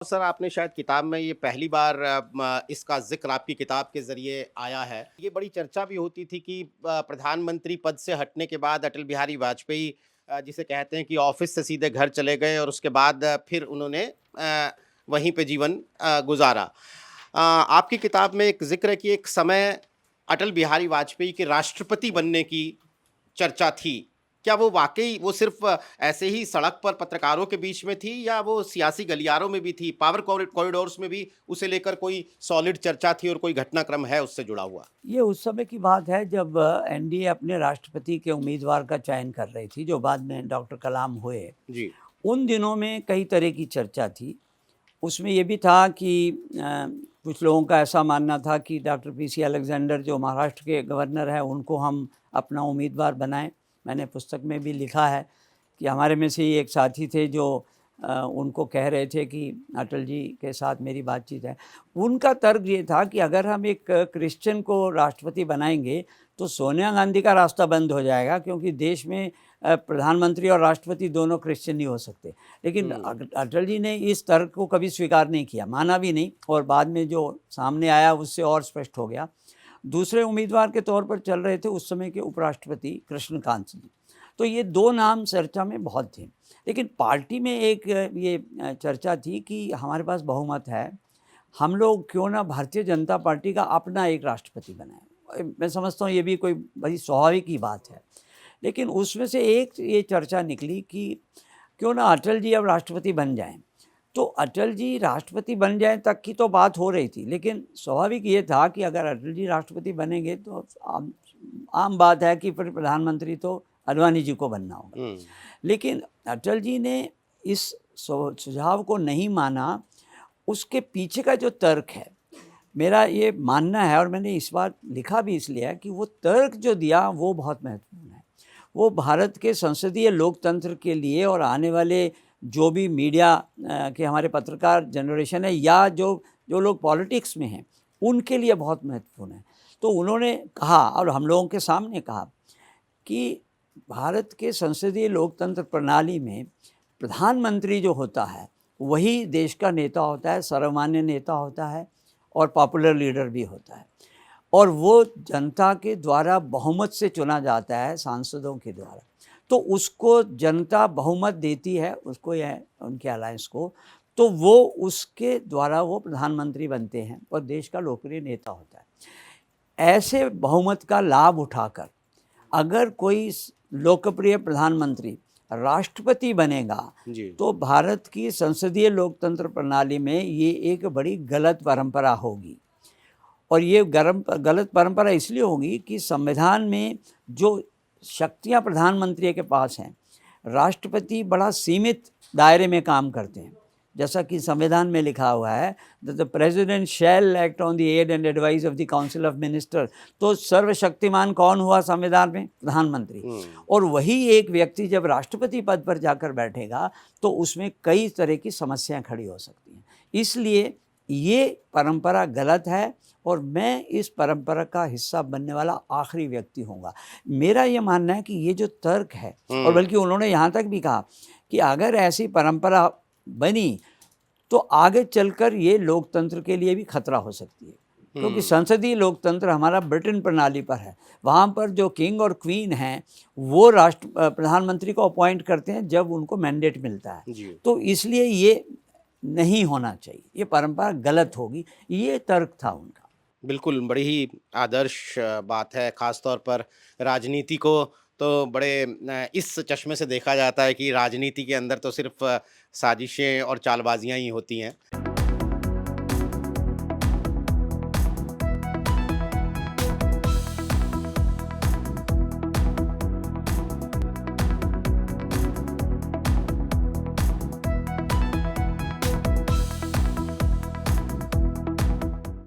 Sir, आपने शायद किताब में ये पहली बार इसका ज़िक्र आपकी किताब के ज़रिए आया है। ये बड़ी चर्चा भी होती थी कि प्रधानमंत्री पद से हटने के बाद अटल बिहारी वाजपेयी जिसे कहते हैं कि ऑफ़िस से सीधे घर चले गए और उसके बाद फिर उन्होंने वहीं पे जीवन गुज़ारा। आपकी किताब में एक ज़िक्र है कि एक समय अटल बिहारी वाजपेयी के राष्ट्रपति बनने की चर्चा थी। क्या वो वाक़ई वो सिर्फ़ ऐसे ही सड़क पर पत्रकारों के बीच में थी या वो सियासी गलियारों में भी थी? पावर कॉरिडोर्स में भी उसे लेकर कोई सॉलिड चर्चा थी और कोई घटनाक्रम है उससे जुड़ा हुआ? ये उस समय की बात है जब एनडीए अपने राष्ट्रपति के उम्मीदवार का चयन कर रही थी, जो बाद में डॉक्टर कलाम हुए। जी। उन दिनों में कई तरह की चर्चा थी। उसमें ये भी था कि कुछ लोगों का ऐसा मानना था कि डॉक्टर पीसी अलेक्जेंडर जो महाराष्ट्र के गवर्नर हैं, उनको हम अपना उम्मीदवार बनाएँ। मैंने पुस्तक में भी लिखा है कि हमारे में से ही एक साथी थे जो उनको कह रहे थे कि अटल जी के साथ मेरी बातचीत है। उनका तर्क ये था कि अगर हम एक क्रिश्चियन को राष्ट्रपति बनाएंगे तो सोनिया गांधी का रास्ता बंद हो जाएगा, क्योंकि देश में प्रधानमंत्री और राष्ट्रपति दोनों क्रिश्चियन नहीं हो सकते। लेकिन हुँ। अटल जी ने इस तर्क को कभी स्वीकार नहीं किया, माना भी नहीं, और बाद में जो सामने आया उससे और स्पष्ट हो गया। दूसरे उम्मीदवार के तौर पर चल रहे थे उस समय के उपराष्ट्रपति कृष्णकांत जी। तो ये दो नाम चर्चा में बहुत थे। लेकिन पार्टी में एक ये चर्चा थी कि हमारे पास बहुमत है, हम लोग क्यों ना भारतीय जनता पार्टी का अपना एक राष्ट्रपति बनाएं। मैं समझता हूँ ये भी कोई बड़ी स्वाभाविक ही बात है। लेकिन उसमें से एक ये चर्चा निकली कि क्यों ना अटल जी अब राष्ट्रपति बन जाएं। तो अटल जी राष्ट्रपति बन जाएं तक की तो बात हो रही थी, लेकिन स्वाभाविक ये था कि अगर अटल जी राष्ट्रपति बनेंगे तो आम आम बात है कि फिर प्रधानमंत्री तो अडवाणी जी को बनना होगा। हुँ। लेकिन अटल जी ने इस सुझाव को नहीं माना। उसके पीछे का जो तर्क है, मेरा ये मानना है, और मैंने इस बार लिखा भी इसलिए है कि वो तर्क जो दिया वो बहुत महत्वपूर्ण है। वो भारत के संसदीय लोकतंत्र के लिए और आने वाले जो भी मीडिया के हमारे पत्रकार जनरेशन है, या जो जो लोग पॉलिटिक्स में हैं, उनके लिए बहुत महत्वपूर्ण है। तो उन्होंने कहा और हम लोगों के सामने कहा कि भारत के संसदीय लोकतंत्र प्रणाली में प्रधानमंत्री जो होता है वही देश का नेता होता है, सर्वमान्य नेता होता है और पॉपुलर लीडर भी होता है, और वो जनता के द्वारा बहुमत से चुना जाता है, सांसदों के द्वारा। तो उसको जनता बहुमत देती है, उसको या उनके अलायंस को, तो वो उसके द्वारा वो प्रधानमंत्री बनते हैं और देश का लोकप्रिय नेता होता है। ऐसे बहुमत का लाभ उठाकर अगर कोई लोकप्रिय प्रधानमंत्री राष्ट्रपति बनेगा जी। तो भारत की संसदीय लोकतंत्र प्रणाली में ये एक बड़ी गलत परंपरा होगी। और ये गलत परंपरा इसलिए होगी कि संविधान में जो शक्तियां प्रधानमंत्री के पास हैं, राष्ट्रपति बड़ा सीमित दायरे में काम करते हैं। जैसा कि संविधान में लिखा हुआ है, the president shall act on the aid and advice of the council of minister. तो सर्वशक्तिमान कौन हुआ संविधान में? प्रधानमंत्री। हुँ। और वही एक व्यक्ति जब राष्ट्रपति पद पर जाकर बैठेगा तो उसमें कई तरह की समस्याएं खड़ी हो सकती हैं। इसलिए ये परंपरा गलत है और मैं इस परंपरा का हिस्सा बनने वाला आखिरी व्यक्ति होऊंगा। मेरा ये मानना है कि ये जो तर्क है, और हुँ। बल्कि उन्होंने यहाँ तक भी कहा कि अगर ऐसी परंपरा बनी तो आगे चलकर ये लोकतंत्र के लिए भी खतरा हो सकती है, क्योंकि हुँ। संसदीय लोकतंत्र हमारा ब्रिटेन प्रणाली पर है। वहाँ पर जो किंग और क्वीन हैं वो प्रधानमंत्री को अपॉइंट करते हैं जब उनको मैंडेट मिलता है। जी। तो इसलिए ये नहीं होना चाहिए, ये परंपरा गलत होगी, ये तर्क था उनका। बिल्कुल, बड़ी ही आदर्श बात है, ख़ास तौर पर राजनीति को तो बड़े इस चश्मे से देखा जाता है कि राजनीति के अंदर तो सिर्फ़ साजिशें और चालबाज़ियाँ ही होती हैं।